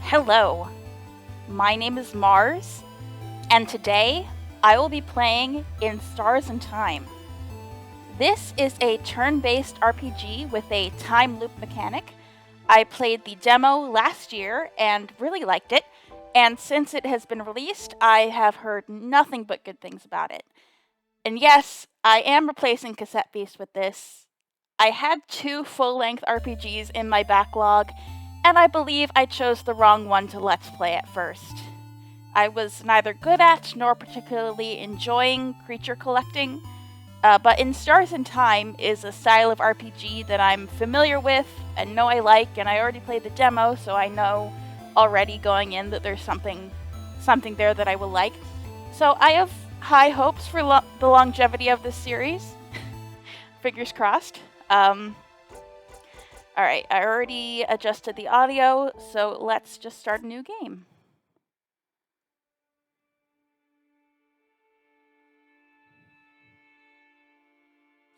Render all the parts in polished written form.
Hello, my name is Mars, and today I will be playing in Stars and Time. This is a turn-based RPG with a time loop mechanic. I played the demo last year and really liked it, and since it has been released, I have heard nothing but good things about it. And yes, I am replacing Cassette Beast with this. I had 2 full-length RPGs in my backlog, and I believe I chose the wrong one to Let's Play at first. I was neither good at nor particularly enjoying creature collecting, but In Stars and Time is a style of RPG that I'm familiar with and know I like, and I already played the demo, so I know already going in that there's something there that I will like. So I have high hopes for the longevity of this series. Fingers crossed. Alright, I already adjusted the audio, so let's just start a new game.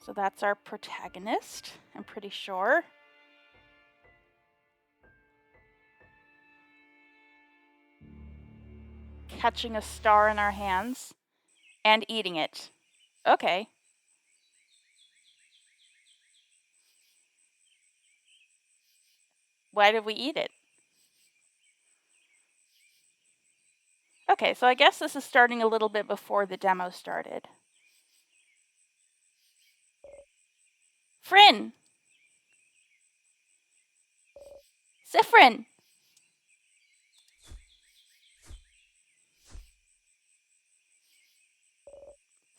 So that's our protagonist, I'm pretty sure. Catching a star in our hands and eating it. Okay. Why did we eat it? Okay, so I guess this is starting a little bit before the demo started. Siffrin! Siffrin!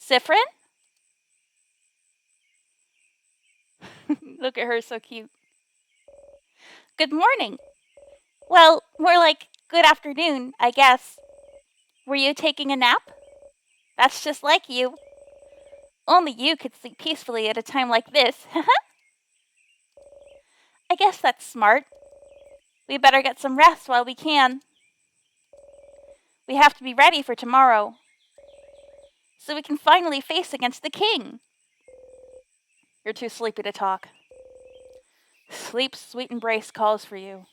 Siffrin? Look at her, so cute. Good morning. Well, more like good afternoon, I guess. Were you taking a nap? That's just like you. Only you could sleep peacefully at a time like this. I guess that's smart. We better get some rest while we can. We have to be ready for tomorrow, so we can finally face against the king. You're too sleepy to talk. Sleep's sweet embrace calls for you.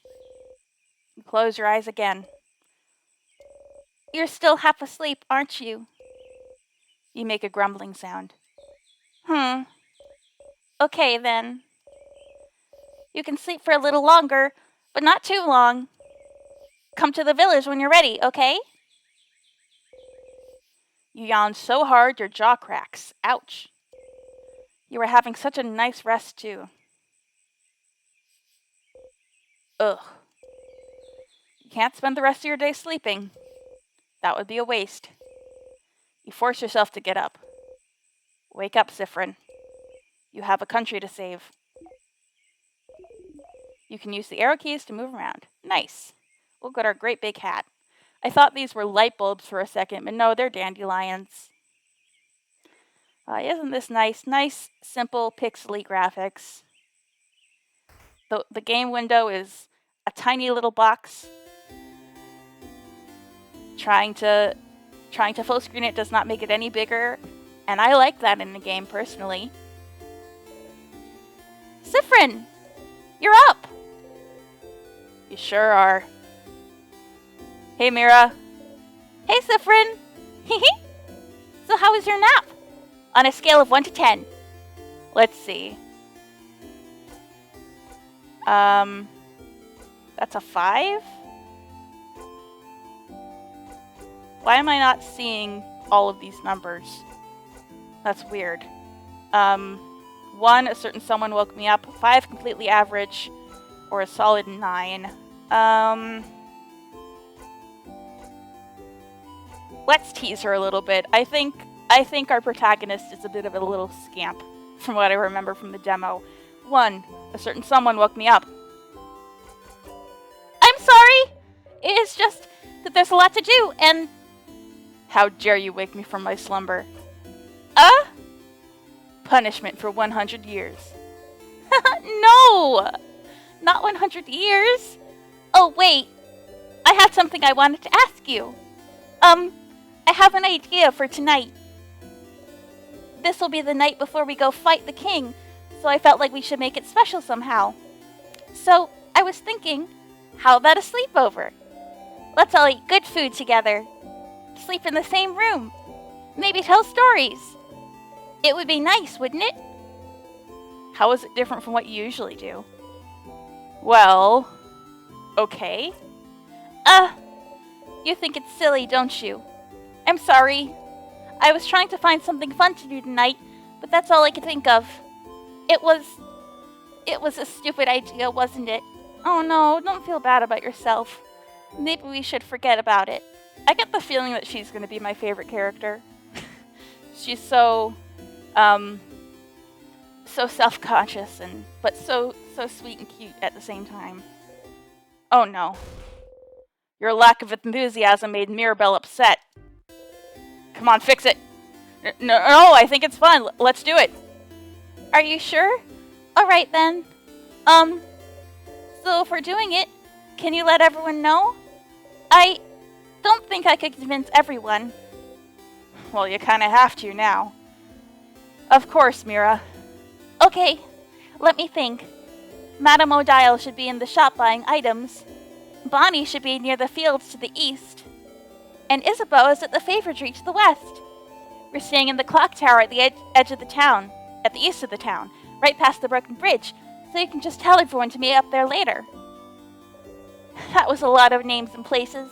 Close your eyes again. You're still half asleep, aren't you? You make a grumbling sound. Okay, then. You can sleep for a little longer, but not too long. Come to the village when you're ready, okay? You yawn so hard your jaw cracks. Ouch. You were having such a nice rest, too. Ugh. You can't spend the rest of your day sleeping. That would be a waste. You force yourself to get up. Wake up, Siffrin. You have a country to save. You can use the arrow keys to move around. Nice. Look at our great big hat. I thought these were light bulbs for a second, but no, they're dandelions. Isn't this nice? Nice, simple, pixely graphics. The game window is a tiny little box. Trying to full screen it does not make it any bigger, and I like that in the game personally. Siffrin! You're up! You sure are. Hey, Mira. Hey, Siffrin! So how was your nap? On a scale of 1 to 10. Let's see. That's a 5? Why am I not seeing all of these numbers? That's weird. 1, a certain someone woke me up. 5, completely average. Or a solid 9. Let's tease her a little bit. I think our protagonist is a bit of a little scamp, from what I remember from the demo. 1, a certain someone woke me up. I'm sorry! It's just that there's a lot to do, and... How dare you wake me from my slumber? Punishment for 100 years. No! Not 100 years. Oh, wait. I have something I wanted to ask you. I have an idea for tonight. This will be the night before we go fight the king, so I felt like we should make it special somehow. So, I was thinking, how about a sleepover? Let's all eat good food together. Sleep in the same room. Maybe tell stories. It would be nice, wouldn't it? How is it different from what you usually do? Well, okay. You think it's silly, don't you? I'm sorry. I was trying to find something fun to do tonight, but that's all I could think of. It was a stupid idea, wasn't it? Oh no, don't feel bad about yourself. Maybe we should forget about it. I get the feeling that she's going to be my favorite character. She's so self-conscious but so sweet and cute at the same time. Oh no. Your lack of enthusiasm made Mirabelle upset. Come on, fix it. No, I think it's fun. Let's do it. Are you sure? Alright then. So if we're doing it, can you let everyone know? I don't think I could convince everyone. Well, you kinda have to now. Of course, Mira. Okay, let me think. Madame O'Dial should be in the shop buying items. Bonnie should be near the fields to the east. And Isabeau is at the favor tree to the west. We're staying in the clock tower at the edge of the town, at the east of the town, right past the broken bridge, so you can just tell everyone to meet up there later. That was a lot of names and places.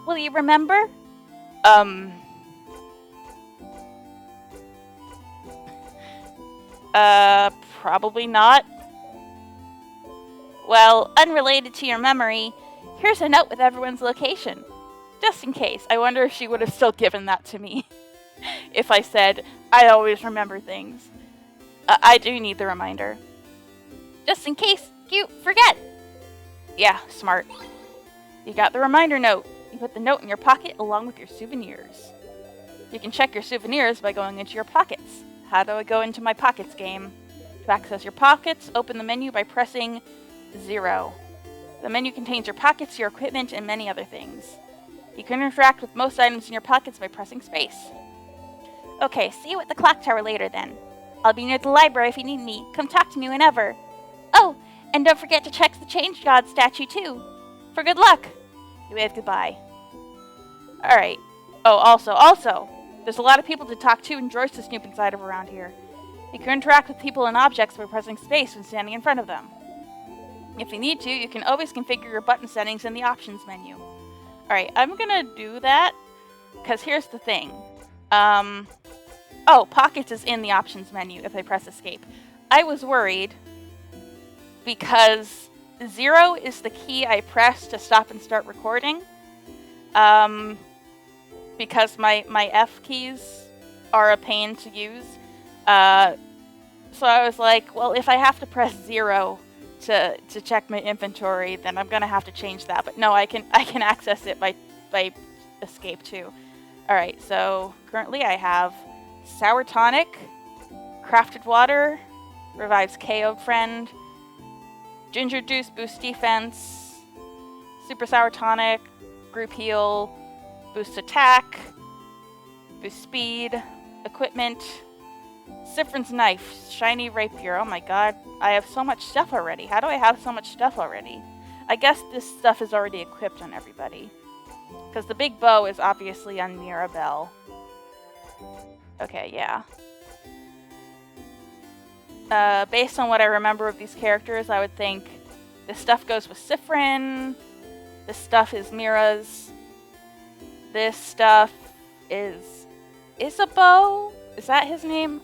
Will you remember? Probably not. Well, unrelated to your memory, here's a note with everyone's location. Just in case. I wonder if she would have still given that to me. If I said, I always remember things. I do need the reminder. Just in case you forget. Yeah, smart. You got the reminder note. You put the note in your pocket along with your souvenirs. You can check your souvenirs by going into your pockets. How do I go into my pockets game? To access your pockets, open the menu by pressing 0. The menu contains your pockets, your equipment, and many other things. You can interact with most items in your pockets by pressing space. Okay, see you at the clock tower later then. I'll be near the library if you need me. Come talk to me whenever. Oh, and don't forget to check the Change God statue too. For good luck. You wave goodbye. Alright. Oh, also, there's a lot of people to talk to and drawers to snoop inside of around here. You can interact with people and objects by pressing space when standing in front of them. If you need to, you can always configure your button settings in the options menu. Alright, I'm gonna do that, because here's the thing. Pockets is in the options menu if I press escape. I was worried because 0 is the key I press to stop and start recording. Because my F keys are a pain to use. So I was like, well, if I have to press 0 to check my inventory, then I'm gonna have to change that. But no, I can access it by escape too. Alright, so currently I have Sour Tonic, Crafted Water, Revives KO'd Friend, Ginger Juice Boosts Defense, Super Sour Tonic, Group Heal, Boosts Attack, Boost Speed, Equipment, Siffrin's Knife, Shiny Rapier. Oh my god, I have so much stuff already. How do I have so much stuff already? I guess this stuff is already equipped on everybody. Because the big bow is obviously on Mirabelle. Okay, yeah. Based on what I remember of these characters, I would think this stuff goes with Siffrin. This stuff is Mira's. This stuff is Isabeau? Is that his name?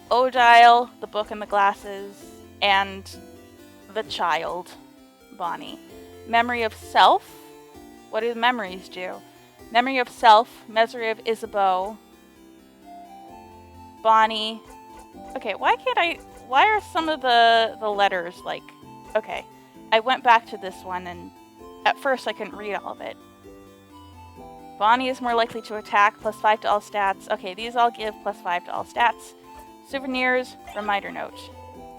O'Dial, the book and the glasses, and the child, Bonnie. Memory of self. What do memories do? Memory of self, memory of Isabeau, Bonnie. Okay, why are some of the letters like, okay, I went back to this one and at first I couldn't read all of it. Bonnie is more likely to attack, +5 to all stats. Okay, these all give +5 to all stats. Souvenirs, reminder note.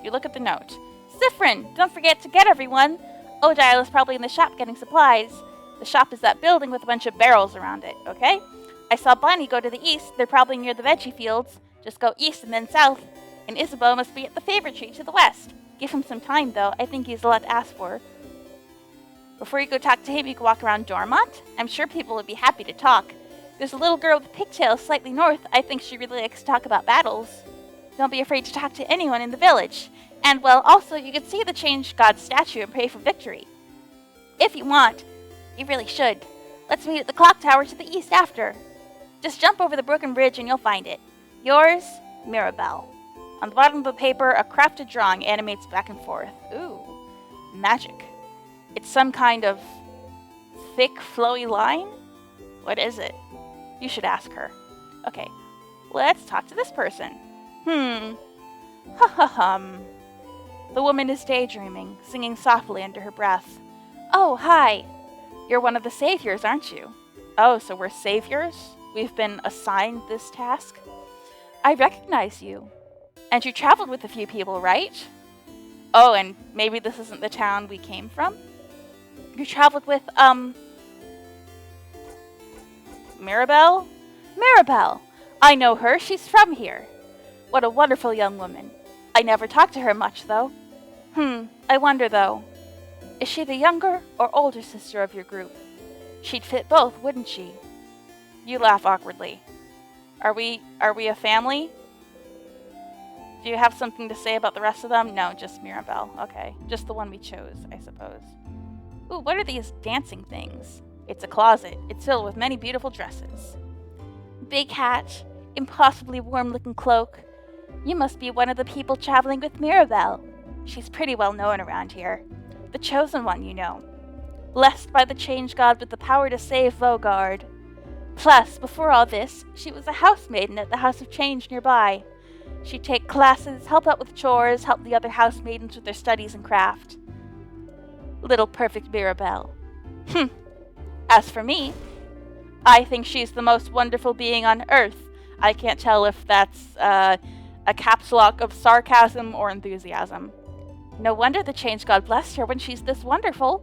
You look at the note. Siffrin, don't forget to get everyone. O'Dial is probably in the shop getting supplies. The shop is that building with a bunch of barrels around it, okay? I saw Bonnie go to the east. They're probably near the veggie fields. Just go east and then south. And Isabeau must be at the favorite tree to the west. Give him some time, though. I think he's a lot to ask for. Before you go talk to him, you can walk around Dormont. I'm sure people would be happy to talk. There's a little girl with pigtails slightly north. I think she really likes to talk about battles. Don't be afraid to talk to anyone in the village. And, well, also, you can see the Change God statue and pray for victory. If you want. You really should. Let's meet at the clock tower to the east after. Just jump over the broken bridge and you'll find it. Yours, Mirabelle. On the bottom of the paper, a crafted drawing animates back and forth. Ooh, magic. It's some kind of thick, flowy line? What is it? You should ask her. Okay, let's talk to this person. Ha-ha-hum. The woman is daydreaming, singing softly under her breath. Oh, hi. You're one of the saviors, aren't you? Oh, so we're saviors? We've been assigned this task? I recognize you. And you traveled with a few people, right? Oh, and maybe this isn't the town we came from? You traveled with, Mirabelle? Mirabelle! I know her. She's from here. What a wonderful young woman. I never talked to her much, though. I wonder, though. Is she the younger or older sister of your group? She'd fit both, wouldn't she? You laugh awkwardly. Are we a family? Do you have something to say about the rest of them? No, just Mirabelle. Okay, just the one we chose, I suppose. Ooh, what are these dancing things? It's a closet. It's filled with many beautiful dresses. Big hat, impossibly warm-looking cloak. You must be one of the people traveling with Mirabelle. She's pretty well known around here. The chosen one, you know. Blessed by the Change God with the power to save Vogard. Plus, before all this, she was a housemaiden at the House of Change nearby. She'd take classes, help out with chores, help the other housemaidens with their studies and craft. Little perfect Mirabelle. As for me, I think she's the most wonderful being on Earth. I can't tell if that's a caps lock of sarcasm or enthusiasm. No wonder the Change God blessed her when she's this wonderful.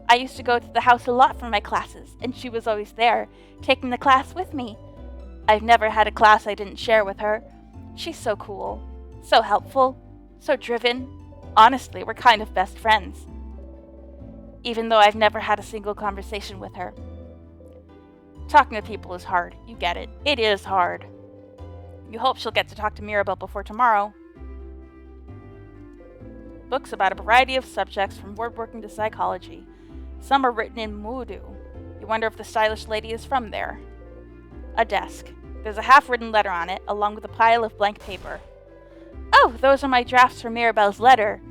I used to go to the house a lot for my classes, and she was always there, taking the class with me. I've never had a class I didn't share with her. She's so cool, so helpful, so driven. Honestly, we're kind of best friends. Even though I've never had a single conversation with her. Talking to people is hard, you get it. It is hard. You hope she'll get to talk to Mirabelle before tomorrow. Books about a variety of subjects from woodworking to psychology. Some are written in Moodoo. You wonder if the stylish lady is from there. A desk. There's a half-written letter on it, along with a pile of blank paper. Oh, those are my drafts for Mirabelle's letter.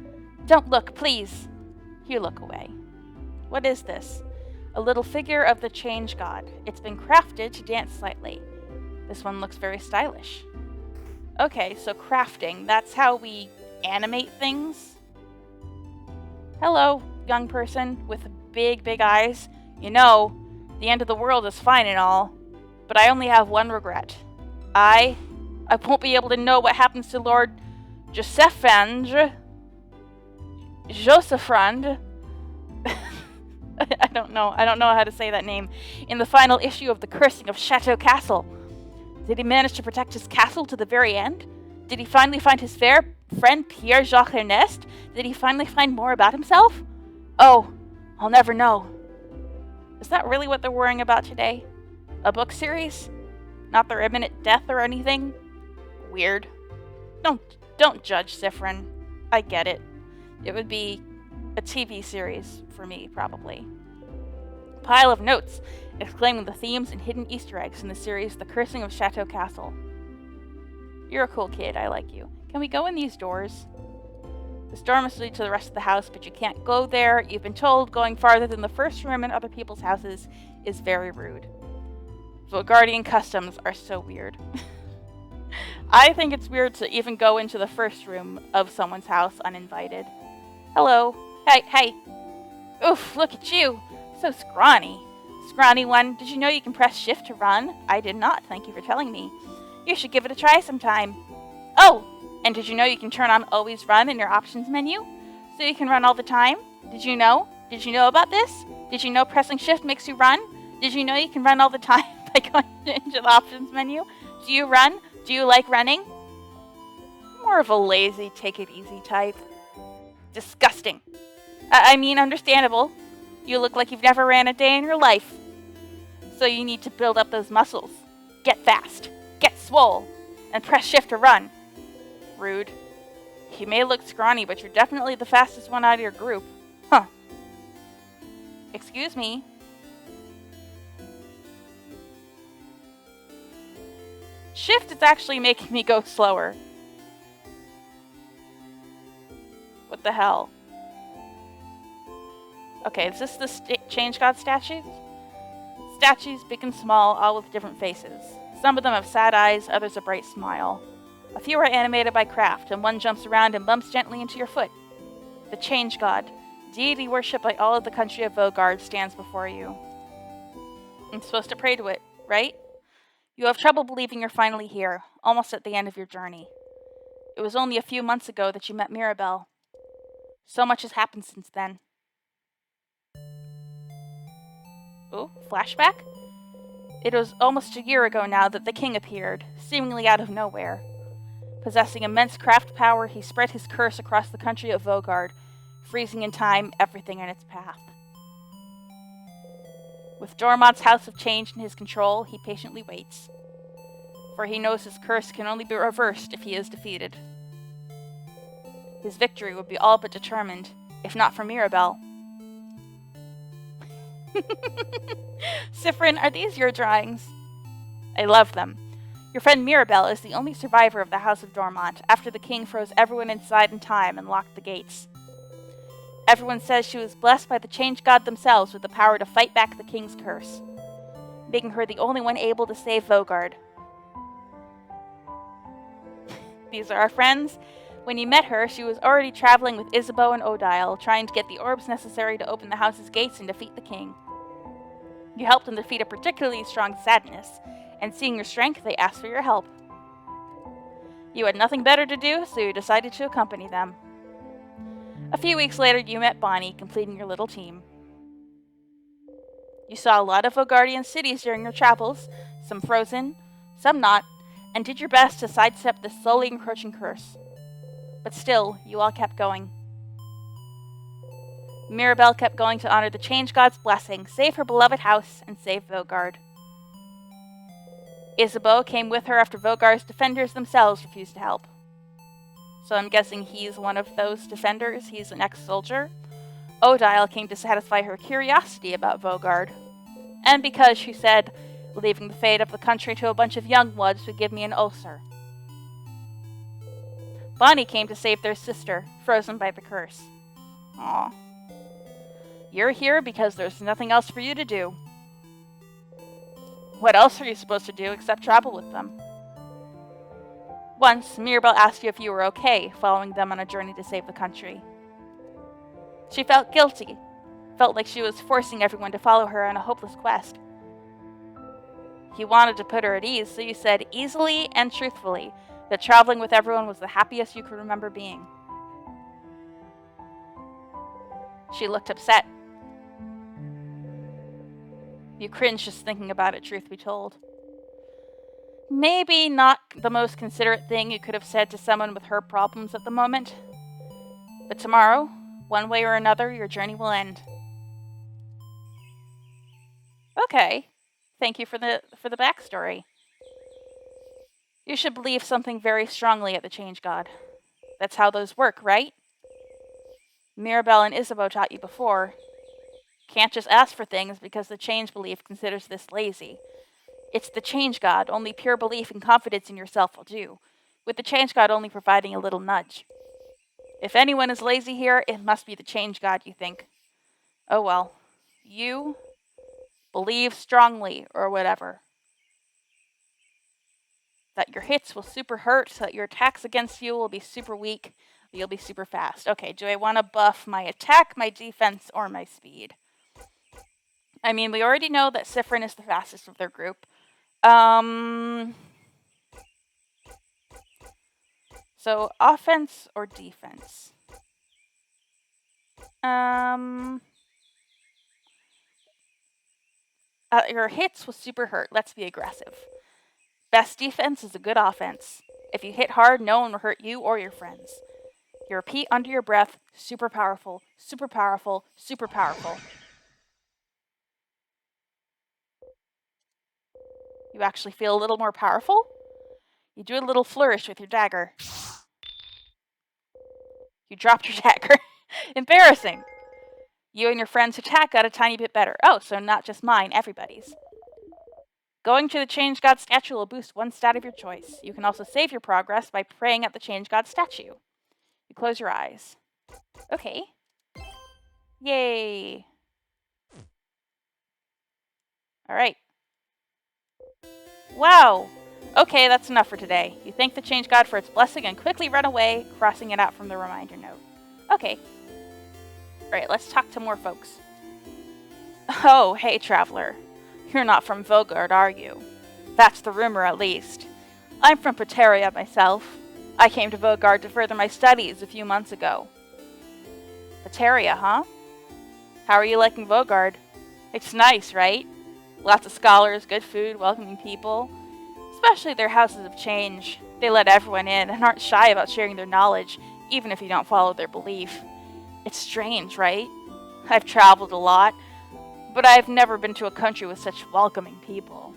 Don't look, please. You look away. What is this? A little figure of the Change God. It's been crafted to dance slightly. This one looks very stylish. Okay, so crafting, that's how we animate things? Hello, young person with big, big eyes. You know, the end of the world is fine and all, but I only have one regret. I won't be able to know what happens to Lord Josephine. I don't know how to say that name. In the final issue of The Cursing of Chateau Castle. Did he manage to protect his castle to the very end? Did he finally find his fair friend Pierre-Jacques Ernest? Did he finally find more about himself? Oh, I'll never know. Is that really what they're worrying about today? A book series? Not their imminent death or anything? Weird. Don't judge Siffrin. I get it. It would be a TV series for me, probably. Pile of notes exclaiming the themes and hidden Easter eggs in the series The Cursing of Chateau Castle. You're a cool kid, I like you. Can we go in these doors? This door must lead to the rest of the house, but you can't go there. You've been told going farther than the first room in other people's houses is very rude. Bulgarian customs are so weird. I think it's weird to even go into the first room of someone's house uninvited. Hello. Hey. Oof, look at you. So scrawny. Scrawny one, did you know you can press shift to run? I did not, thank you for telling me. You should give it a try sometime. Oh, and did you know you can turn on always run in your options menu? So you can run all the time? Did you know? Did you know about this? Did you know pressing shift makes you run? Did you know you can run all the time by going into the options menu? Do you run? Do you like running? More of a lazy, take it easy type. Disgusting. I mean, understandable. You look like you've never ran a day in your life. So you need to build up those muscles. Get fast, get swole, and press shift to run. Rude. You may look scrawny, but you're definitely the fastest one out of your group. Huh. Excuse me. Shift is actually making me go slower. What the hell? Okay, is this the Change God statues? Statues, big and small, all with different faces. Some of them have sad eyes, others a bright smile. A few are animated by craft, and one jumps around and bumps gently into your foot. The Change God, deity worshipped by all of the country of Vogard, stands before you. I'm supposed to pray to it, right? You have trouble believing you're finally here, almost at the end of your journey. It was only a few months ago that you met Mirabelle. So much has happened since then. Oh, flashback? It was almost a year ago now that the king appeared, seemingly out of nowhere. Possessing immense craft power, he spread his curse across the country of Vogard, freezing in time everything in its path. With Dormont's House of Change in his control, he patiently waits. For he knows his curse can only be reversed if he is defeated. His victory would be all but determined, if not for Mirabelle. Siffrin, are these your drawings? I love them. Your friend Mirabelle is the only survivor of the House of Dormont, after the king froze everyone inside in time and locked the gates. Everyone says she was blessed by the Change God themselves with the power to fight back the king's curse, making her the only one able to save Vogard. These are our friends. When you met her, she was already traveling with Isabeau and Odile, trying to get the orbs necessary to open the house's gates and defeat the king. You helped them defeat a particularly strong Sadness, and seeing your strength, they asked for your help. You had nothing better to do, so you decided to accompany them. A few weeks later, you met Bonnie, completing your little team. You saw a lot of Vogardian cities during your travels, some frozen, some not, and did your best to sidestep this slowly encroaching curse. But still, you all kept going. Mirabelle kept going to honor the Change God's blessing, save her beloved house, and save Vogard. Isabeau came with her after Vogard's defenders themselves refused to help. So I'm guessing he's one of those defenders. He's an ex-soldier. Odile came to satisfy her curiosity about Vogard. And because she said, leaving the fate of the country to a bunch of young bloods would give me an ulcer. Bonnie came to save their sister, frozen by the curse. Aw. You're here because there's nothing else for you to do. What else are you supposed to do except travel with them? Once, Mirabelle asked you if you were okay, following them on a journey to save the country. She felt guilty, felt like she was forcing everyone to follow her on a hopeless quest. You wanted to put her at ease, so you said easily and truthfully that traveling with everyone was the happiest you could remember being. She looked upset. You cringed just thinking about it, truth be told. Maybe not the most considerate thing you could have said to someone with her problems at the moment. But tomorrow, one way or another, your journey will end. Okay. Thank you for the backstory. You should believe something very strongly at the Change God. That's how those work, right? Mirabelle and Isabeau taught you before. Can't just ask for things because the change belief considers this lazy. It's the Change God, only pure belief and confidence in yourself will do, with the Change God only providing a little nudge. If anyone is lazy here, it must be the Change God, you think. Oh well. You believe strongly, or whatever. That your hits will super hurt, that your attacks against you will be super weak, you'll be super fast. Okay, do I want to buff my attack, my defense, or my speed? I mean, we already know that Siffrin is the fastest of their group. So, offense or defense? Your hits will super hurt. Let's be aggressive. Best defense is a good offense. If you hit hard, no one will hurt you or your friends. You repeat under your breath, super powerful, super powerful, super powerful. You actually feel a little more powerful? You do a little flourish with your dagger. You dropped your dagger. Embarrassing. You and your friend's attack got a tiny bit better. Oh, so not just mine, everybody's. Going to the Change God statue will boost one stat of your choice. You can also save your progress by praying at the Change God statue. You close your eyes. Okay. Yay. Alright. Wow. Okay, that's enough for today. You thank the Change God for its blessing and quickly run away, crossing it out from the reminder note. Okay. Alright, let's talk to more folks. Oh, hey, traveler. You're not from Vogard, are you? That's the rumor, at least. I'm from Pateria myself. I came to Vogard to further my studies a few months ago. Pateria, huh? How are you liking Vogard? It's nice, right? Lots of scholars, good food, welcoming people. Especially their houses of change. They let everyone in and aren't shy about sharing their knowledge, even if you don't follow their belief. It's strange, right? I've traveled a lot, but I've never been to a country with such welcoming people.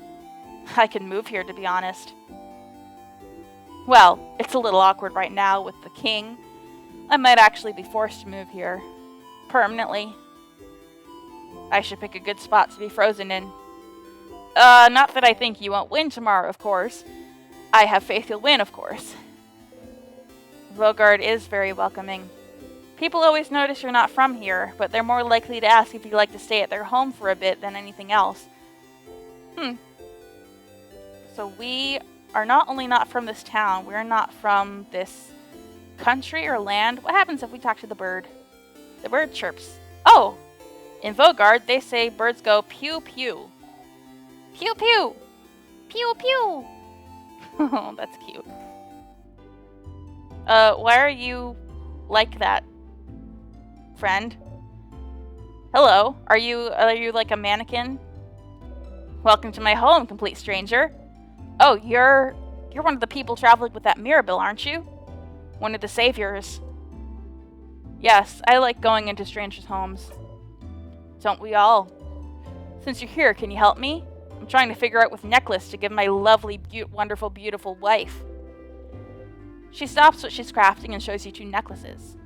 I could move here, to be honest. Well, it's a little awkward right now with the king. I might actually be forced to move here. Permanently. I should pick a good spot to be frozen in. Not that I think you won't win tomorrow, of course. I have faith you'll win, of course. Vogard is very welcoming. People always notice you're not from here, but they're more likely to ask if you'd like to stay at their home for a bit than anything else. So we are not only not from this town, we're not from this country or land. What happens if we talk to the bird? The bird chirps. Oh! In Vogard, they say birds go pew pew. Pew pew! Pew pew! Oh, that's cute. Why are you like that, friend? Hello, are you like a mannequin? Welcome to my home, complete stranger. Oh, you're one of the people traveling with that Mirabelle, aren't you? One of the saviors. Yes, I like going into strangers' homes. Don't we all? Since you're here, can you help me? I'm trying to figure out which necklace to give my lovely, wonderful, beautiful wife. She stops what she's crafting and shows you two necklaces.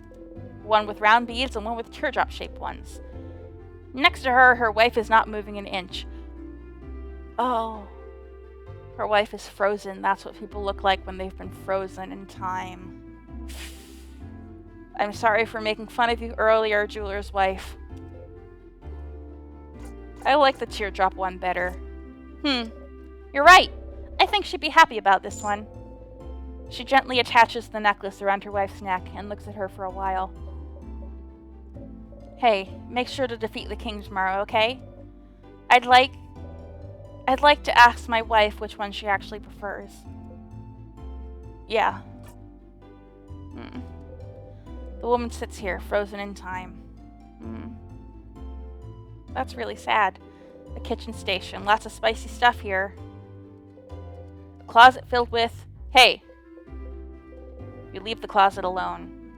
One with round beads and one with teardrop-shaped ones. Next to her, her wife is not moving an inch. Oh. Her wife is frozen. That's what people look like when they've been frozen in time. I'm sorry for making fun of you earlier, jeweler's wife. I like the teardrop one better. You're right. I think she'd be happy about this one. She gently attaches the necklace around her wife's neck and looks at her for a while. Hey, make sure to defeat the king tomorrow, okay? I'd like to ask my wife which one she actually prefers. Yeah. The woman sits here, frozen in time. That's really sad. A kitchen station, lots of spicy stuff here. A closet filled with... Hey! You leave the closet alone.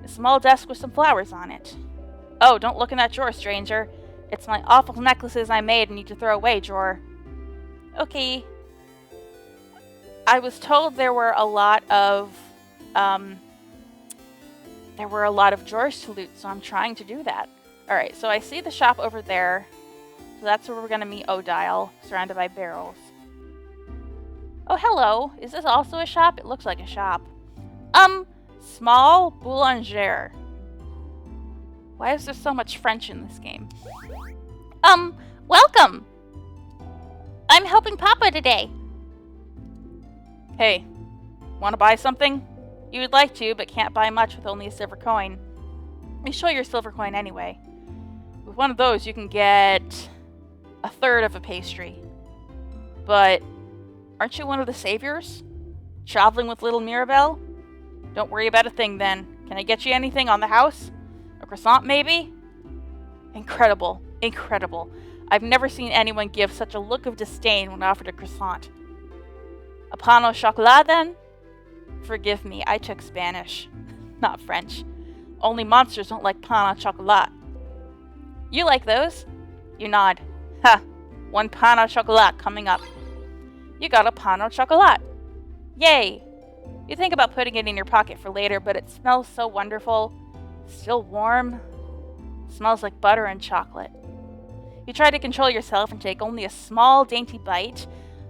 A small desk with some flowers on it. Oh, don't look in that drawer, stranger. It's my awful necklaces I made and need to throw away drawer. Okay. I was told there were a lot of drawers to loot, so I'm trying to do that. Alright, so I see the shop over there. So that's where we're gonna meet Odile, surrounded by barrels. Oh, hello. Is this also a shop? It looks like a shop. Small boulanger. Why is there so much French in this game? Welcome! I'm helping Papa today. Hey, wanna buy something? You would like to, but can't buy much with only a silver coin. Let me show your silver coin anyway. With one of those, you can get a third of a pastry. But aren't you one of the saviors? Traveling with little Mirabelle? Don't worry about a thing then. Can I get you anything on the house? A croissant, maybe? Incredible. Incredible. I've never seen anyone give such a look of disdain when offered a croissant. A pain au chocolat, then? Forgive me, I took Spanish. Not French. Only monsters don't like pain au chocolat. You like those? You nod. Ha! One pain au chocolat coming up. You got a pan au chocolat. Yay! You think about putting it in your pocket for later, but it smells so wonderful. Still warm. Smells like butter and chocolate. You try to control yourself and take only a small, dainty bite,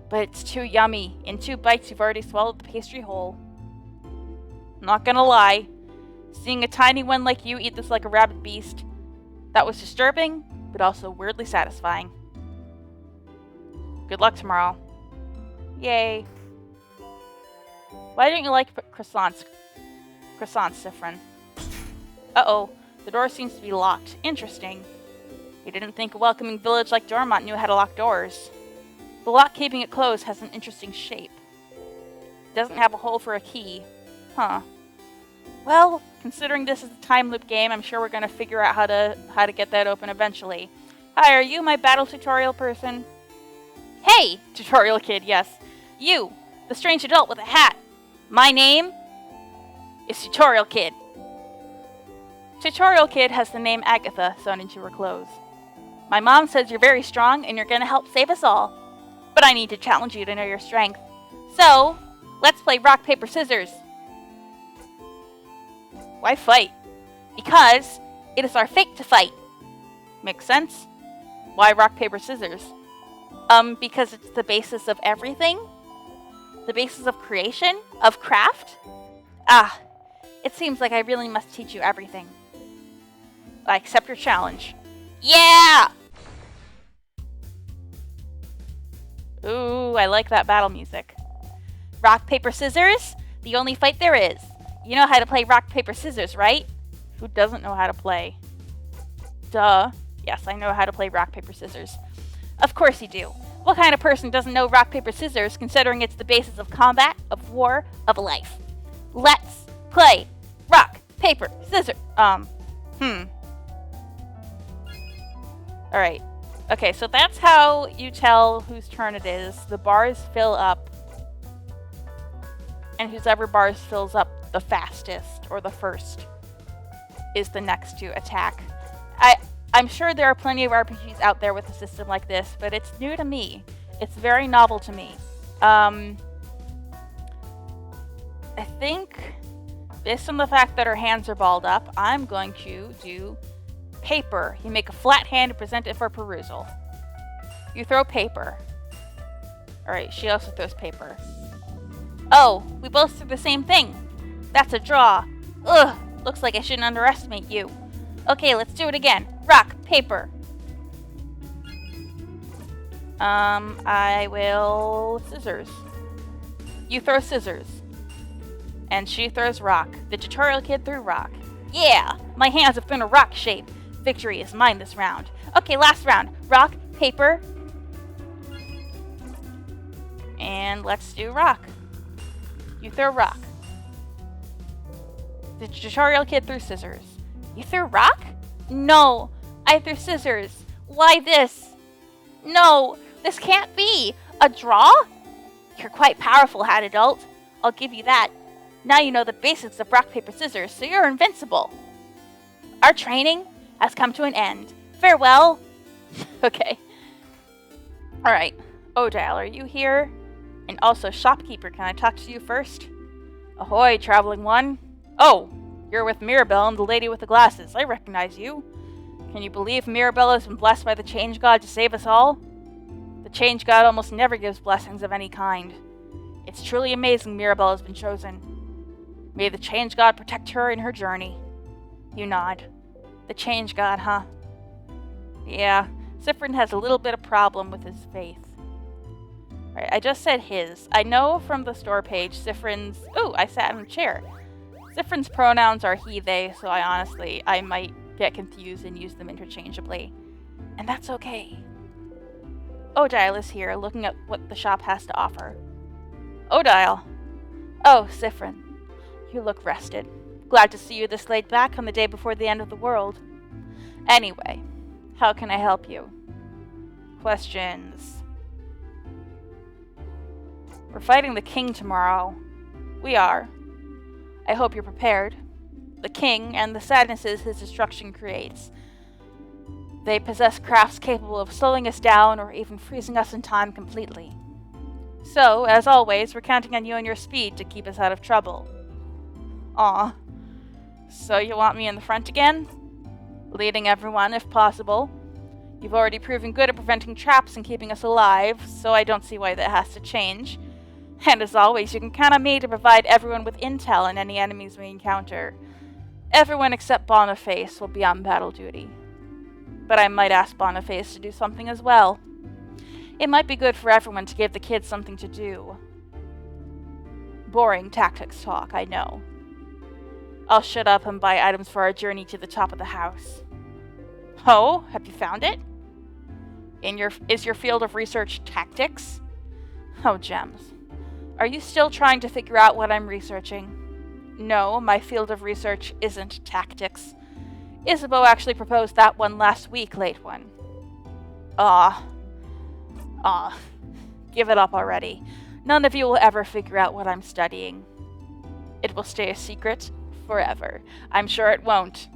but it's too yummy. In 2 bites, you've already swallowed the pastry whole. Not gonna lie, seeing a tiny one like you eat this like a rabid beast, that was disturbing, but also weirdly satisfying. Good luck tomorrow. Yay. Why don't you like croissants? Croissants, Siffrin. Uh-oh, the door seems to be locked. Interesting. You didn't think a welcoming village like Dormont knew how to lock doors. The lock keeping it closed has an interesting shape. It doesn't have a hole for a key. Huh. Well, considering this is a time loop game, I'm sure we're gonna figure out how to get that open eventually. Hi, are you my battle tutorial person? Hey, tutorial kid, yes. You, the strange adult with a hat. My name is Tutorial Kid. Tutorial Kid has the name Agatha sewn into her clothes. My mom says you're very strong and you're gonna help save us all. But I need to challenge you to know your strength. So, let's play rock, paper, scissors. Why fight? Because it is our fate to fight. Makes sense? Why rock, paper, scissors? Because it's the basis of everything? The basis of creation? Of craft? Ah, it seems like I really must teach you everything. I accept your challenge. Yeah! Ooh, I like that battle music. Rock, paper, scissors? The only fight there is. You know how to play rock, paper, scissors, right? Who doesn't know how to play? Duh. Yes, I know how to play rock, paper, scissors. Of course you do. What kind of person doesn't know rock, paper, scissors, considering it's the basis of combat, of war, of life? Let's play rock, paper, scissors. Alright. Okay, so that's how you tell whose turn it is. The bars fill up. And whoever bars fills up the fastest, or the first, is the next to attack. I'm sure there are plenty of RPGs out there with a system like this, but it's new to me. It's very novel to me. I think, based on the fact that her hands are balled up, I'm going to do paper. You make a flat hand and present it for perusal. You throw paper. Alright, she also throws paper. Oh, we both threw the same thing. That's a draw. Ugh, looks like I shouldn't underestimate you. Okay, let's do it again. Rock, paper. I will... scissors. You throw scissors. And she throws rock. The tutorial kid threw rock. Yeah! My hands have been a rock shape. Victory is mine this round. Okay, last round. Rock, paper. And let's do rock. You throw rock. The tutorial kid threw scissors. You threw rock? No, I threw scissors. Why this? No, this can't be. A draw? You're quite powerful, hat adult. I'll give you that. Now you know the basics of rock, paper, scissors, so you're invincible. Our training has come to an end. Farewell. Okay. Alright. Odile, are you here? And also, shopkeeper, can I talk to you first? Ahoy, traveling one. Oh, you're with Mirabelle and the lady with the glasses. I recognize you. Can you believe Mirabelle has been blessed by the Change God to save us all? The Change God almost never gives blessings of any kind. It's truly amazing Mirabelle has been chosen. May the Change God protect her in her journey. You nod. The Change God, huh? Yeah, Siffrin has a little bit of problem with his faith. Right, I just said his. I know from the store page Siffrin's... Ooh, I sat in a chair. Siffrin's pronouns are he, they, so I might get confused and use them interchangeably. And that's okay. Odile is here, looking at what the shop has to offer. Odile. Oh, Siffrin. You look rested. Glad to see you this laid back on the day before the end of the world. Anyway, how can I help you? Questions. We're fighting the king tomorrow. We are. I hope you're prepared. The king and the sadnesses his destruction creates. They possess crafts capable of slowing us down or even freezing us in time completely. So, as always, we're counting on you and your speed to keep us out of trouble. Aw. So you want me in the front again? Leading everyone, if possible. You've already proven good at preventing traps and keeping us alive, so I don't see why that has to change. And as always, you can count on me to provide everyone with intel on any enemies we encounter. Everyone except Boniface will be on battle duty. But I might ask Boniface to do something as well. It might be good for everyone to give the kids something to do. Boring tactics talk, I know. I'll shut up and buy items for our journey to the top of the house. Oh, have you found it? Is your field of research tactics? Oh, gems. Are you still trying to figure out what I'm researching? No, my field of research isn't tactics. Isabeau actually proposed that one last week, late one. Give it up already. None of you will ever figure out what I'm studying. It will stay a secret forever. I'm sure it won't.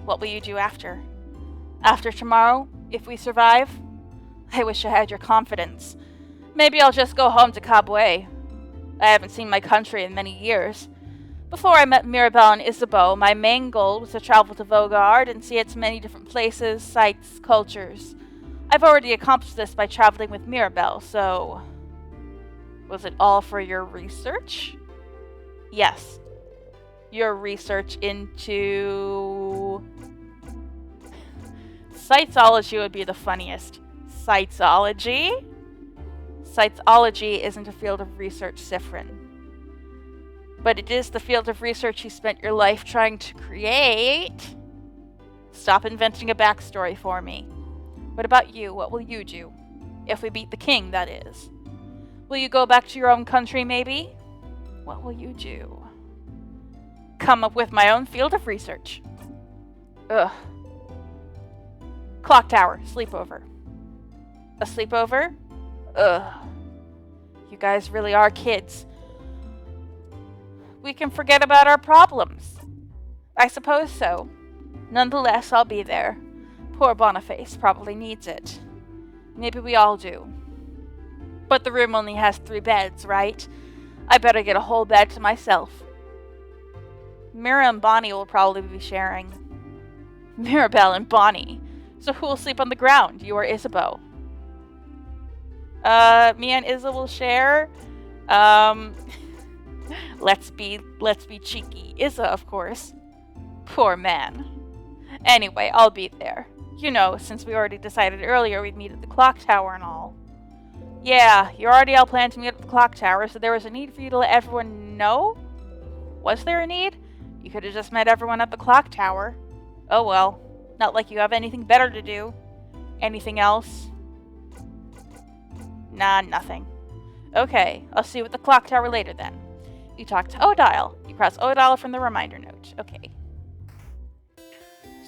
What will you do after? After tomorrow, if we survive? I wish I had your confidence. Maybe I'll just go home to Kabwe. I haven't seen my country in many years. Before I met Mirabelle and Isabeau, my main goal was to travel to Vogard and see its many different places, sites, cultures. I've already accomplished this by traveling with Mirabelle, so... Was it all for your research? Yes. Your research into... Sitesology would be the funniest. Sitesology? Sitesology isn't a field of research, Siffrin. But it is the field of research you spent your life trying to create. Stop inventing a backstory for me. What about you? What will you do? If we beat the king, that is. Will you go back to your own country, maybe? What will you do? Come up with my own field of research. Ugh. Clock tower, sleepover. A sleepover? Ugh. You guys really are kids. We can forget about our problems. I suppose so. Nonetheless, I'll be there. Poor Boniface probably needs it. Maybe we all do. But the room only has 3 beds, right? I better get a whole bed to myself. Mira and Bonnie will probably be sharing. Mirabelle and Bonnie. So who will sleep on the ground? You or Isabeau? Me and Isa will share. Let's be cheeky. Isa, of course. Poor man. Anyway, I'll be there. You know, since we already decided earlier we'd meet at the clock tower and all. Yeah, you already all planned to meet at the clock tower, so there was a need for you to let everyone know? Was there a need? You could have just met everyone at the clock tower. Oh well. Not like you have anything better to do. Anything else? Nah, nothing. Okay, I'll see you at the clock tower later then. You talk to Odile. You cross Odile from the reminder note. Okay.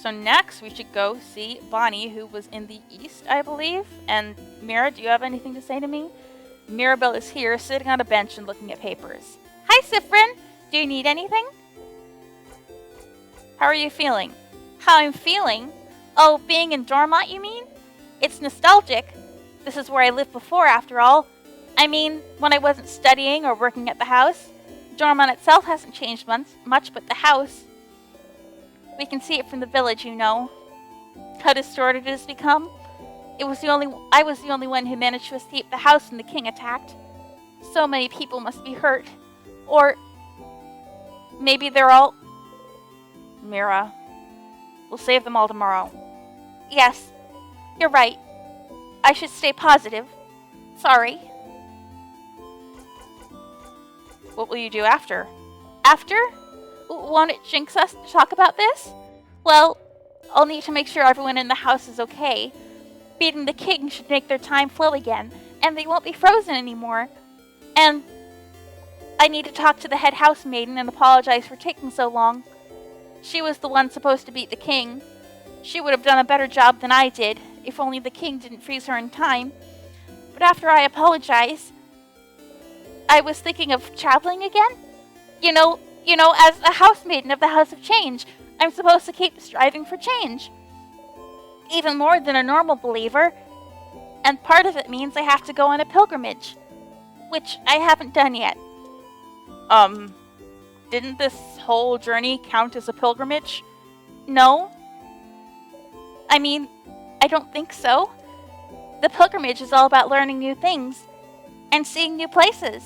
So next, we should go see Bonnie, who was in the east, I believe. And Mira, do you have anything to say to me? Mirabelle is here, sitting on a bench and looking at papers. Hi, Siffrin! Do you need anything? How are you feeling? How I'm feeling? Oh, being in Dormont, you mean? It's nostalgic. This is where I lived before, after all. I mean, when I wasn't studying or working at the house. Dormont itself hasn't changed much, but the house. We can see it from the village, you know. How distorted it has become. I was the only one who managed to escape the house when the king attacked. So many people must be hurt. Or maybe they're all... Mira. We'll save them all tomorrow. Yes, you're right. I should stay positive. Sorry. What will you do after? After? Won't it jinx us to talk about this? Well, I'll need to make sure everyone in the house is okay. Beating the king should make their time flow again, and they won't be frozen anymore. And I need to talk to the head housemaiden and apologize for taking so long. She was the one supposed to beat the king. She would have done a better job than I did, if only the king didn't freeze her in time. But after I apologized, I was thinking of traveling again. You know, as a housemaiden of the House of Change, I'm supposed to keep striving for change. Even more than a normal believer. And part of it means I have to go on a pilgrimage, which I haven't done yet. Didn't this whole journey count as a pilgrimage? No. I mean, I don't think so. The pilgrimage is all about learning new things, and seeing new places,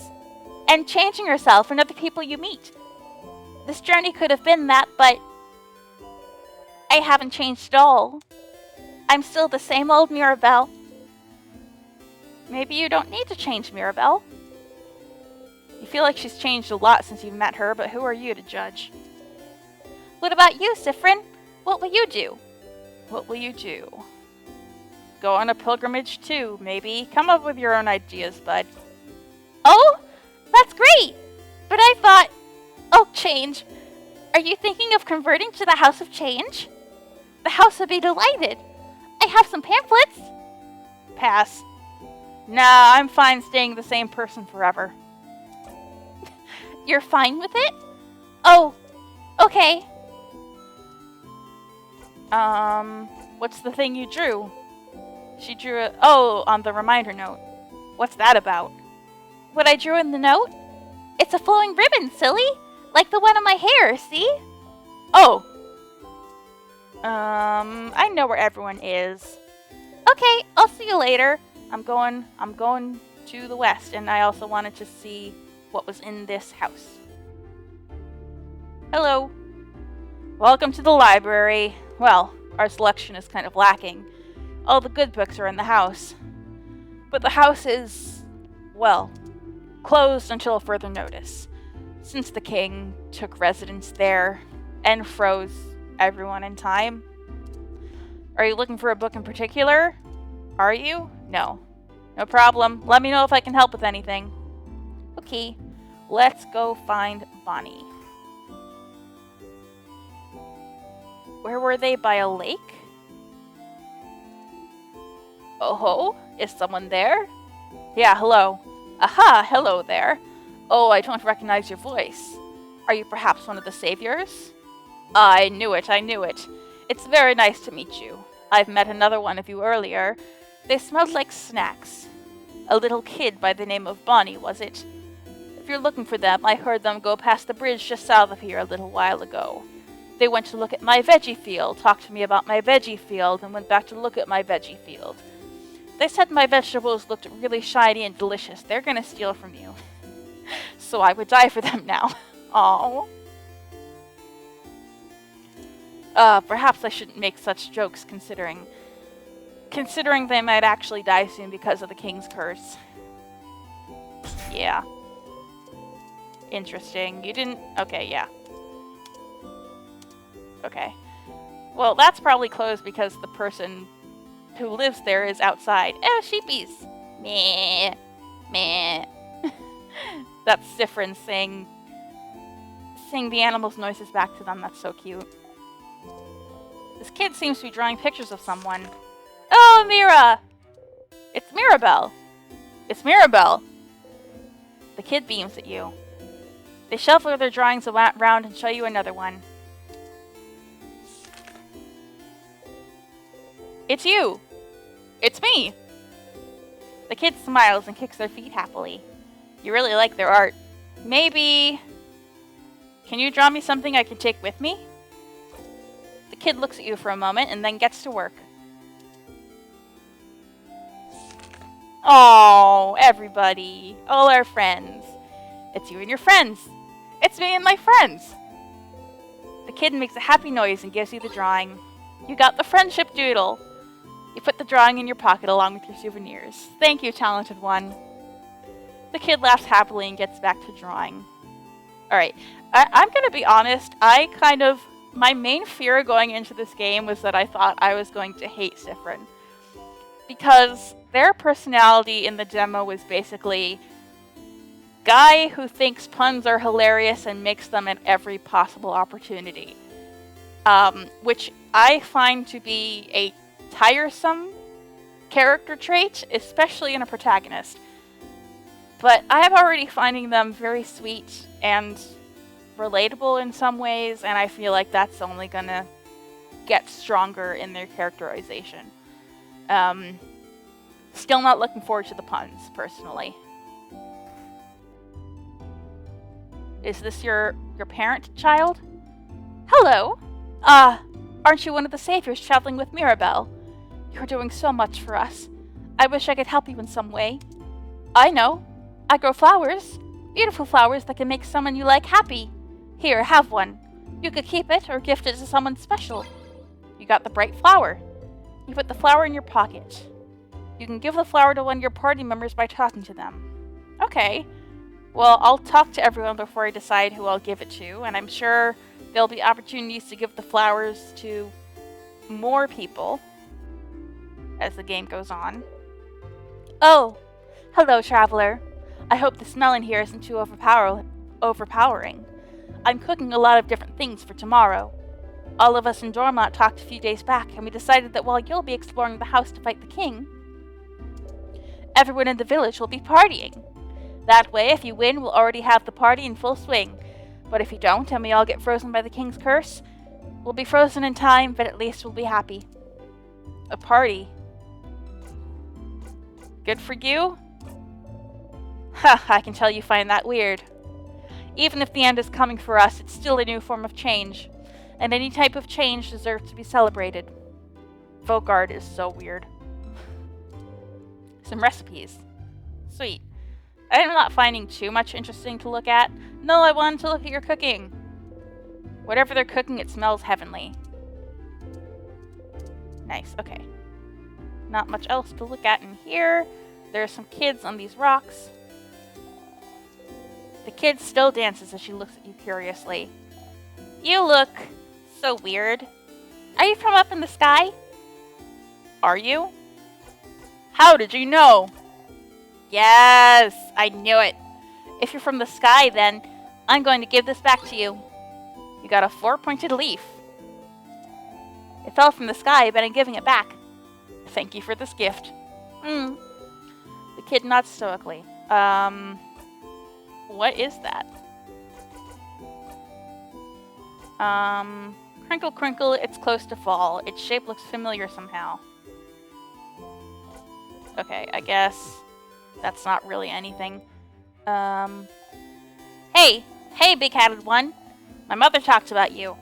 and changing yourself and other people you meet. This journey could have been that, but I haven't changed at all. I'm still the same old Mirabelle. Maybe you don't need to change, Mirabelle. You feel like she's changed a lot since you've met her, but who are you to judge? What about you, Siffrin? What will you do? What will you do? Go on a pilgrimage too, maybe. Come up with your own ideas, bud. Oh, that's great! But I thought... Oh, change. Are you thinking of converting to the House of Change? The house would be delighted. I have some pamphlets. Pass. Nah, I'm fine staying the same person forever. You're fine with it? Oh, okay. What's the thing you drew? She drew a... Oh, on the reminder note. What's that about? What I drew in the note? It's a flowing ribbon, silly. Like the one on my hair, see? Oh. I know where everyone is. Okay, I'll see you later. I'm going to the west, and I also wanted to see what was in this house. Hello. Welcome to the library. Well, our selection is kind of lacking. All the good books are in the house. But the house is, well, closed until further notice, since the king took residence there and froze everyone in time. Are you looking for a book in particular? Are you? No. No problem. Let me know if I can help with anything. Okay, let's go find Bonnie. Where were they? By a lake? Oh ho, is someone there? Yeah, hello. Aha, hello there. Oh, I don't recognize your voice. Are you perhaps one of the saviors? I knew it. It's very nice to meet you. I've met another one of you earlier. They smelled like snacks. A little kid by the name of Bonnie, was it? If you're looking for them, I heard them go past the bridge just south of here a little while ago. They went to look at my veggie field, talked to me about my veggie field, and went back to look at my veggie field. They said my vegetables looked really shiny and delicious. They're gonna steal from you. So I would die for them now. Aww. Perhaps I shouldn't make such jokes considering they might actually die soon because of the king's curse. Yeah. Interesting. You didn't... Okay, yeah. Okay. Well, that's probably closed because the person who lives there is outside. Oh, sheepies. Meh. Meh. That's Siffrin saying the animals' noises back to them. That's so cute. This kid seems to be drawing pictures of someone. Oh, Mira! It's Mirabelle. It's Mirabelle. The kid beams at you. They shuffle their drawings around and show you another one. It's you. It's me. The kid smiles and kicks their feet happily. You really like their art. Maybe... Can you draw me something I can take with me? The kid looks at you for a moment and then gets to work. Oh, everybody. All our friends. It's you and your friends. It's me and my friends. The kid makes a happy noise and gives you the drawing. You got the friendship doodle. You put the drawing in your pocket along with your souvenirs. Thank you, talented one. The kid laughs happily and gets back to drawing. Alright, I'm gonna be honest, my main fear going into this game was that I thought I was going to hate Siffrin. Because their personality in the demo was basically guy who thinks puns are hilarious and makes them at every possible opportunity. Which I find to be a tiresome character trait, especially in a protagonist. But I'm already finding them very sweet and relatable in some ways, and I feel like that's only gonna get stronger in their characterization. Still not looking forward to the puns, personally. Is this your parent, child? Hello. Aren't you one of the saviors traveling with Mirabelle? You're doing so much for us. I wish I could help you in some way. I know. I grow flowers. Beautiful flowers that can make someone you like happy. Here, have one. You could keep it or gift it to someone special. You got the bright flower. You put the flower in your pocket. You can give the flower to one of your party members by talking to them. Okay. Well, I'll talk to everyone before I decide who I'll give it to, and I'm sure there'll be opportunities to give the flowers to more people as the game goes on. Oh, hello, traveler. I hope the smell in here isn't too overpowering. I'm cooking a lot of different things for tomorrow. All of us in Dormont talked a few days back, and we decided that while you'll be exploring the house to fight the king, everyone in the village will be partying. That way, if you win, we'll already have the party in full swing. But if you don't, and we all get frozen by the king's curse, we'll be frozen in time, but at least we'll be happy. A party. Good for you? Ha, I can tell you find that weird. Even if the end is coming for us, it's still a new form of change. And any type of change deserves to be celebrated. Folk art is so weird. Some recipes. Sweet. I'm not finding too much interesting to look at. No, I wanted to look at your cooking. Whatever they're cooking, it smells heavenly. Nice, okay. Not much else to look at in here. There are some kids on these rocks. The kid still dances as she looks at you curiously. You look so weird. Are you from up in the sky? Are you? How did you know? Yes, I knew it. If you're from the sky, then I'm going to give this back to you. You got a 4-pointed leaf. It fell from the sky, but I'm giving it back. Thank you for this gift. The kid nods stoically. What is that? Crinkle, crinkle, it's close to fall. Its shape looks familiar somehow. Okay, I guess that's not really anything. Hey, big-hatted one. My mother talked about you.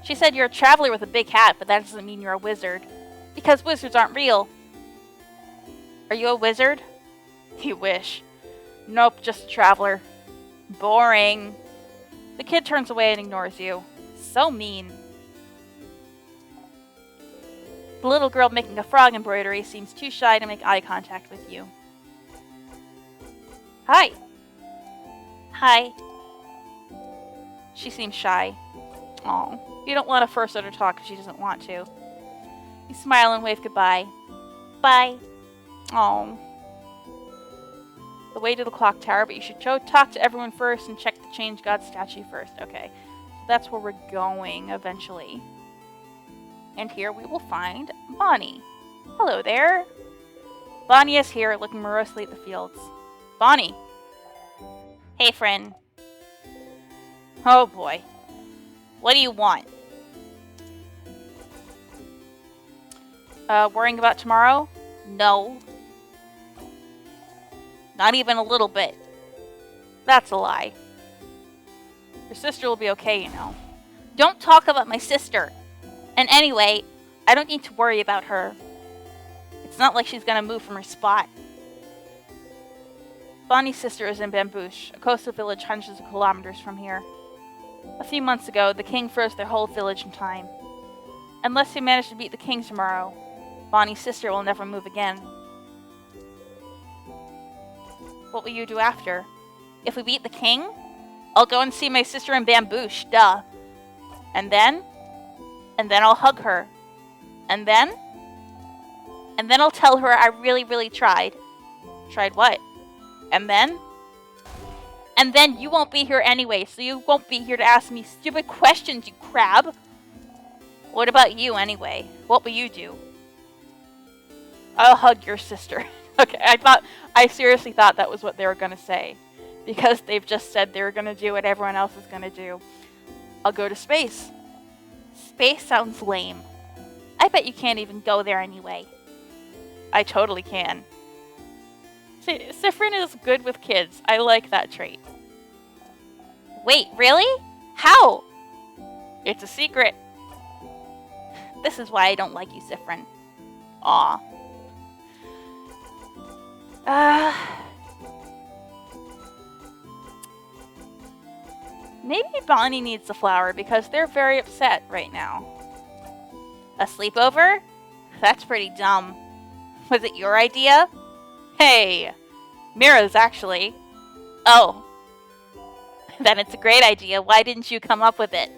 She said you're a traveler with a big hat, but that doesn't mean you're a wizard. Because wizards aren't real. Are you a wizard? You wish. Nope, just a traveler. Boring. The kid turns away and ignores you. So mean. The little girl making a frog embroidery seems too shy to make eye contact with you. Hi. Hi. She seems shy. Aw, you don't want to force her to talk if she doesn't want to. You smile and wave goodbye. Bye. Aw. The way to the clock tower, but you should talk to everyone first and check the Change God statue first. Okay, so that's where we're going eventually. And here we will find Bonnie. Hello there. Bonnie is here, looking morosely at the fields. Bonnie. Hey, friend. Oh boy. What do you want? Worrying about tomorrow? No. Not even a little bit. That's a lie. Your sister will be okay, you know. Don't talk about my sister. And anyway, I don't need to worry about her. It's not like she's gonna move from her spot. Bonnie's sister is in Bambouche, a coastal village hundreds of kilometers from here. A few months ago, the king froze their whole village in time. Unless we manage to beat the king tomorrow, Bonnie's sister will never move again. What will you do after? If we beat the king, I'll go and see my sister in Bambouche, duh. And then I'll hug her. And then I'll tell her I really, really tried. Tried what? And then you won't be here anyway, so you won't be here to ask me stupid questions, you crab. What about you, anyway? What will you do? I'll hug your sister. Okay, I seriously thought that was what they were going to say. Because they've just said they were going to do what everyone else is going to do. I'll go to space. Space sounds lame. I bet you can't even go there anyway. I totally can. Siffrin is good with kids. I like that trait. Wait, really? How? It's a secret. This is why I don't like you, Siffrin. Aw. Maybe Bonnie needs the flower because they're very upset right now. A sleepover? That's pretty dumb. Was it your idea? Hey, Mira's actually. Oh. Then it's a great idea. Why didn't you come up with it?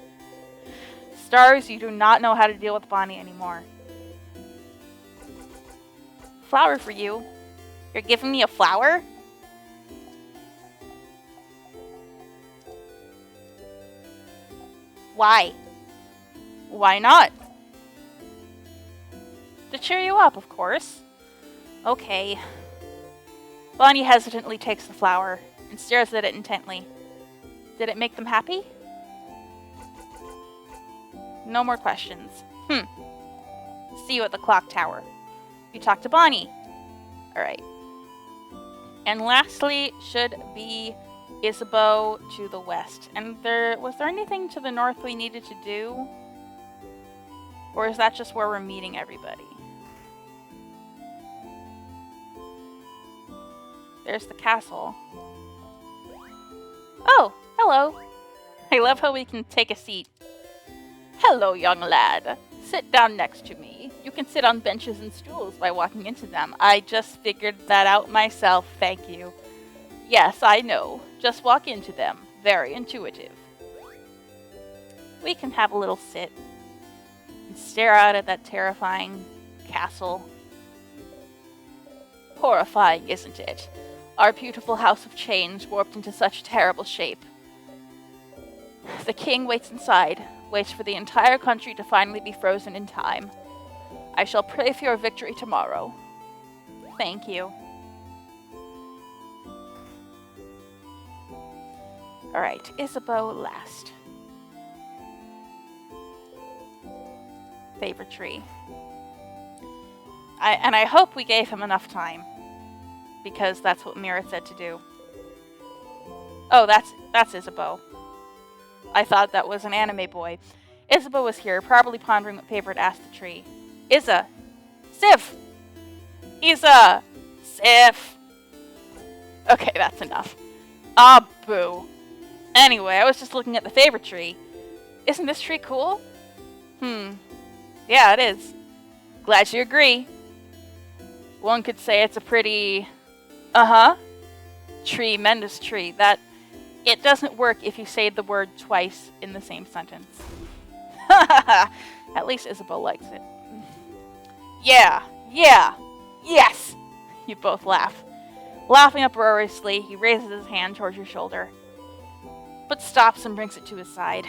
Stars, you do not know how to deal with Bonnie anymore. Flower for you. You're giving me a flower? Why? Why not? To cheer you up, of course. Okay. Bonnie hesitantly takes the flower and stares at it intently. Did it make them happy? No more questions. See you at the clock tower. You talk to Bonnie. Alright. And lastly should be Isabeau to the west. And was there anything to the north we needed to do? Or is that just where we're meeting everybody? There's the castle. Oh, hello. I love how we can take a seat. Hello, young lad. Sit down next to me. You can sit on benches and stools by walking into them. I just figured that out myself, thank you. Yes, I know. Just walk into them. Very intuitive. We can have a little sit and stare out at that terrifying castle. Horrifying, isn't it? Our beautiful house of change warped into such terrible shape. The king waits inside, waits for the entire country to finally be frozen in time. I shall pray for your victory tomorrow. Thank you. Alright, Isabeau last. Favorite tree. I hope we gave him enough time. Because that's what Mira said to do. Oh, that's Isabeau. I thought that was an anime boy. Isabeau was here, probably pondering what Favorite asked the tree. Isa! Sif! Isa! Sif! Okay, that's enough. Ah, boo. Anyway, I was just looking at the Favorite tree. Isn't this tree cool? Yeah, it is. Glad you agree. One could say it's a pretty... tremendous tree. That it doesn't work if you say the word twice in the same sentence. At least Isabeau likes it. Yeah, yes! You both laugh. Laughing uproariously, he raises his hand towards your shoulder, but stops and brings it to his side.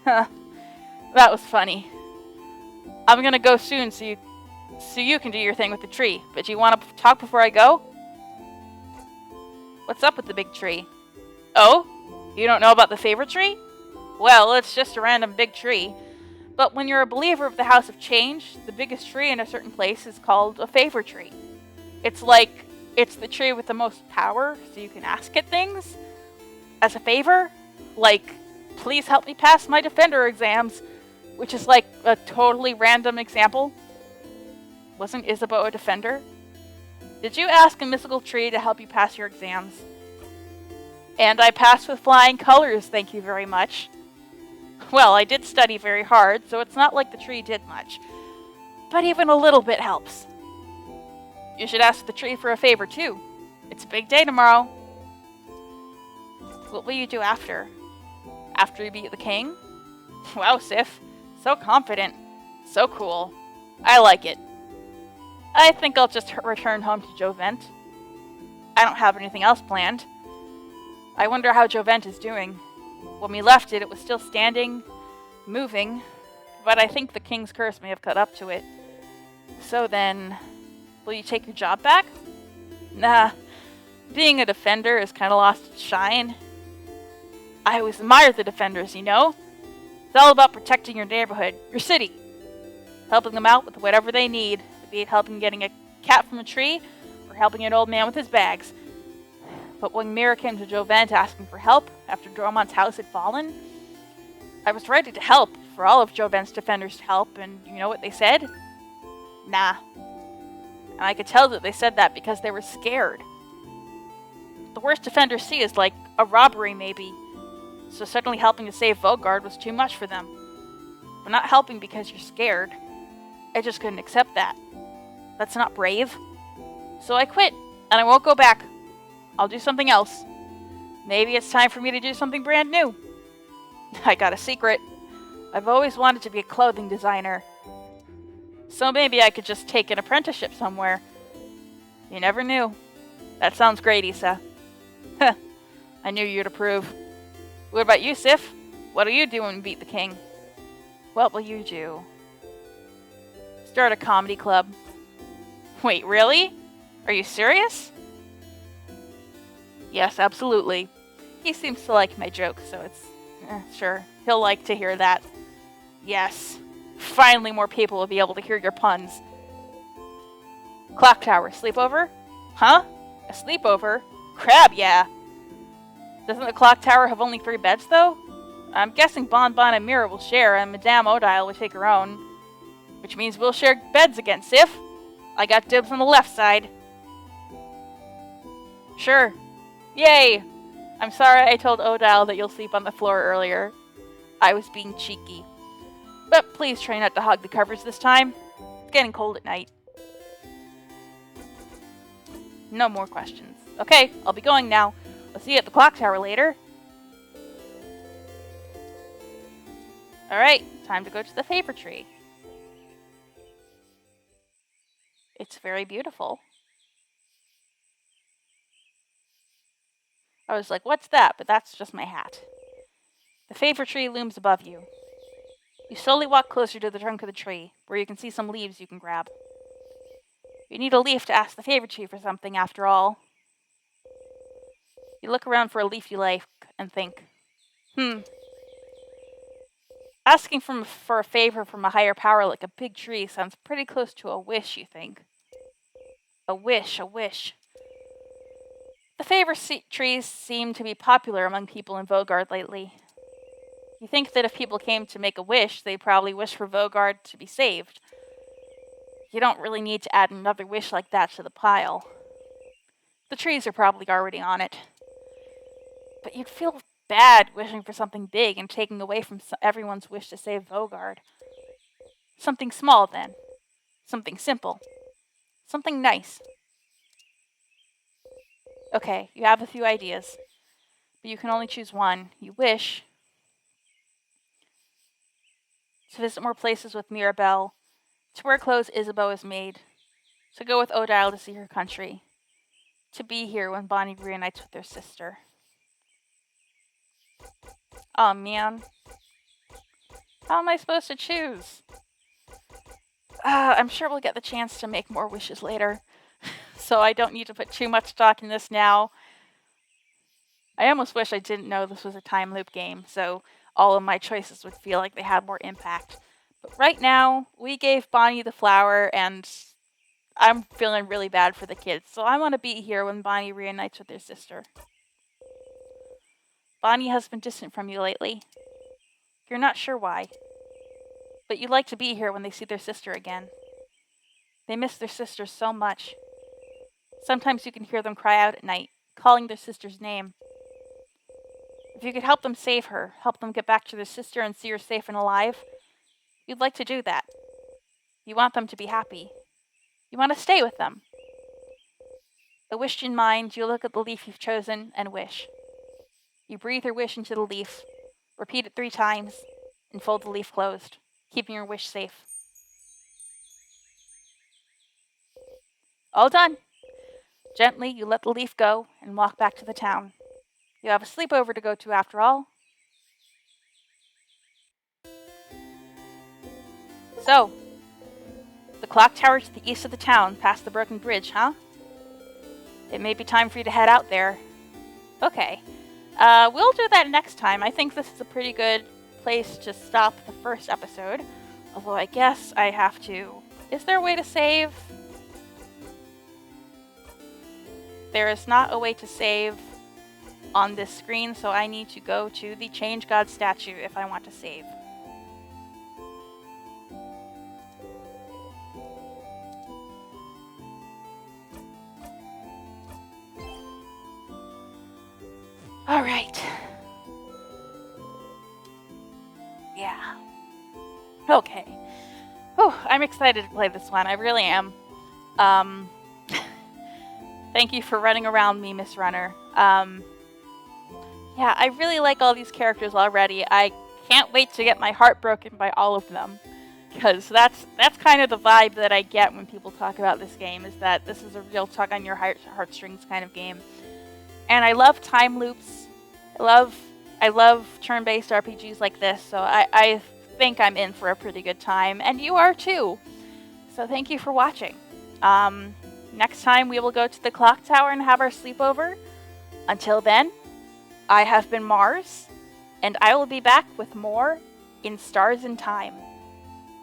That was funny. I'm gonna go soon so you can do your thing with the tree, but do you want to talk before I go? What's up with the big tree? Oh? You don't know about the Favorite tree? Well, it's just a random big tree. But when you're a believer of the House of Change, the biggest tree in a certain place is called a favor tree. It's like, it's the tree with the most power, so you can ask it things as a favor. Like, please help me pass my Defender exams, which is like a totally random example. Wasn't Isabeau a Defender? Did you ask a mystical tree to help you pass your exams? And I passed with flying colors, thank you very much. Well, I did study very hard, so it's not like the tree did much. But even a little bit helps. You should ask the tree for a favor, too. It's a big day tomorrow. What will you do after? After you beat the king? Wow, Sif. So confident. So cool. I like it. I think I'll just return home to Jovent. I don't have anything else planned. I wonder how Jovent is doing. When we left it, it was still standing, moving, but I think the king's curse may have caught up to it. So then, will you take your job back? Nah, being a defender has kind of lost its shine. I always admired the defenders, you know? It's all about protecting your neighborhood, your city. Helping them out with whatever they need, be it helping getting a cat from a tree, or helping an old man with his bags. But when Mira came to Jovent asking for help after Dromont's house had fallen, I was ready to help, for all of Jovent's defenders to help, and you know what they said? Nah. And I could tell that they said that because they were scared. The worst defenders see is like a robbery, maybe. So suddenly helping to save Vogard was too much for them. But not helping because you're scared. I just couldn't accept that. That's not brave. So I quit, and I won't go back. I'll do something else. Maybe it's time for me to do something brand new. I got a secret. I've always wanted to be a clothing designer. So maybe I could just take an apprenticeship somewhere. You never knew. That sounds great, Issa. I knew you'd approve. What about you, Sif? What'll you do when we beat the king? What will you do? Start a comedy club. Wait, really? Are you serious? Yes, absolutely. He seems to like my jokes, so it's... sure, he'll like to hear that. Yes. Finally more people will be able to hear your puns. Clock tower, sleepover? Huh? A sleepover? Crab, yeah. Doesn't the clock tower have only 3 beds, though? I'm guessing Bon Bon and Mira will share, and Madame Odile will take her own. Which means we'll share beds again, Sif. I got dibs on the left side. Sure. Yay! I'm sorry I told Odile that you'll sleep on the floor earlier. I was being cheeky. But please try not to hog the covers this time. It's getting cold at night. No more questions. Okay, I'll be going now. I'll see you at the clock tower later. Alright, time to go to the favor tree. It's very beautiful. I was like, what's that? But that's just my hat. The favor tree looms above you. You slowly walk closer to the trunk of the tree, where you can see some leaves you can grab. You need a leaf to ask the favor tree for something, after all. You look around for a leaf you like, and think, asking for a favor from a higher power like a big tree sounds pretty close to a wish, you think. A wish, a wish. The favor trees seem to be popular among people in Vogard lately. You think that if people came to make a wish, they'd probably wish for Vogard to be saved. You don't really need to add another wish like that to the pile. The trees are probably already on it. But you'd feel bad wishing for something big and taking away from everyone's wish to save Vogard. Something small, then. Something simple. Something nice. Okay, you have a few ideas, but you can only choose one. You wish to visit more places with Mirabelle, to wear clothes Isabeau has made, to go with Odile to see her country, to be here when Bonnie reunites with their sister. Oh man. How am I supposed to choose? I'm sure we'll get the chance to make more wishes later, so I don't need to put too much stock in this now. I almost wish I didn't know this was a time loop game, so all of my choices would feel like they had more impact. But right now, we gave Bonnie the flower, and I'm feeling really bad for the kids, so I want to be here when Bonnie reunites with their sister. Bonnie has been distant from you lately. You're not sure why, but you'd like to be here when they see their sister again. They miss their sister so much. Sometimes you can hear them cry out at night, calling their sister's name. If you could help them save her, help them get back to their sister and see her safe and alive, you'd like to do that. You want them to be happy. You want to stay with them. A wish in mind, you look at the leaf you've chosen and wish. You breathe your wish into the leaf, repeat it 3 times, and fold the leaf closed, keeping your wish safe. All done. Gently, you let the leaf go and walk back to the town. You have a sleepover to go to after all. So, the clock tower to the east of the town, past the broken bridge, huh? It may be time for you to head out there. Okay. We'll do that next time. I think this is a pretty good place to stop the first episode. Although I guess I have to... Is there a way to save? there is not a way to save on this screen, so I need to go to the Change God statue if I want to save. All right. Yeah. Okay. Oh, I'm excited to play this one. I really am. Thank you for running around me, Miss Runner. Yeah, I really like all these characters already. I can't wait to get my heart broken by all of them. Because that's kind of the vibe that I get when people talk about this game, is that this is a real tug on your heartstrings kind of game. And I love time loops. I love turn-based RPGs like this, so I think I'm in for a pretty good time, and you are too. So thank you for watching. Next time we will go to the clock tower and have our sleepover. Until then, I have been Mars, and I will be back with more in Stars in Time.